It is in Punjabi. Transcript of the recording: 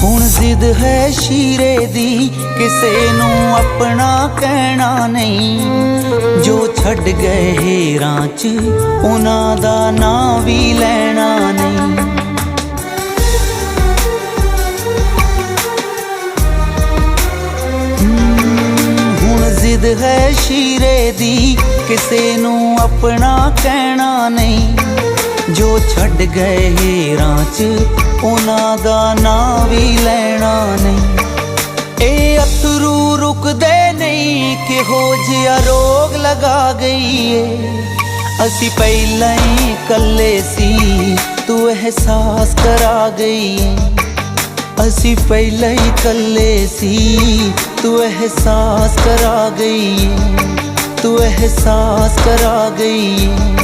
ਹੁਣ ਜ਼ਿੱਦ ਹੈ ਸ਼ੀਰੇ ਦੀ, ਕਿਸੇ ਨੂੰ ਆਪਣਾ ਕਹਿਣਾ ਨਹੀਂ। ਜੋ ਛੱਡ ਗਏ ਹੇਰਾਂ 'ਚ ਉਹਨਾਂ ਦਾ ਨਾਂ ਵੀ ਲੈਣਾ ਨਹੀਂ। ਹੁਣ ਜ਼ਿੱਦ ਹੈ ਸ਼ੀਰੇ ਦੀ, ਕਿਸੇ ਨੂੰ ਆਪਣਾ ਕਹਿਣਾ ਨਹੀਂ। ਜੋ ਛੱਡ ਗਏ ਹੇਰਾਂ 'ਚ ਉਹਨਾਂ ਦਾ ਨਾਂ ਵੀ ਲੈਣਾ ਨਹੀਂ। ਇਹ ਅਥਰੂ ਰੁਕਦੇ ਨਹੀਂ, ਕਿਹੋ ਜਿਹਾ ਰੋਗ ਲਗਾ ਗਈ ਏ। ਅਸੀਂ ਪਹਿਲਾਂ ਹੀ ਇਕੱਲੇ ਸੀ, ਤੂੰ ਅਹਿਸਾਸ ਕਰਾ ਗਈ ਏ। ਅਸੀਂ ਪਹਿਲਾਂ ਹੀ ਇਕੱਲੇ ਸੀ, ਤੂੰ ਅਹਿਸਾਸ ਕਰਾ ਗਈ ਏ। ਤੂੰ ਅਹਿਸਾਸ ਕਰਾ ਗਈ ਏ।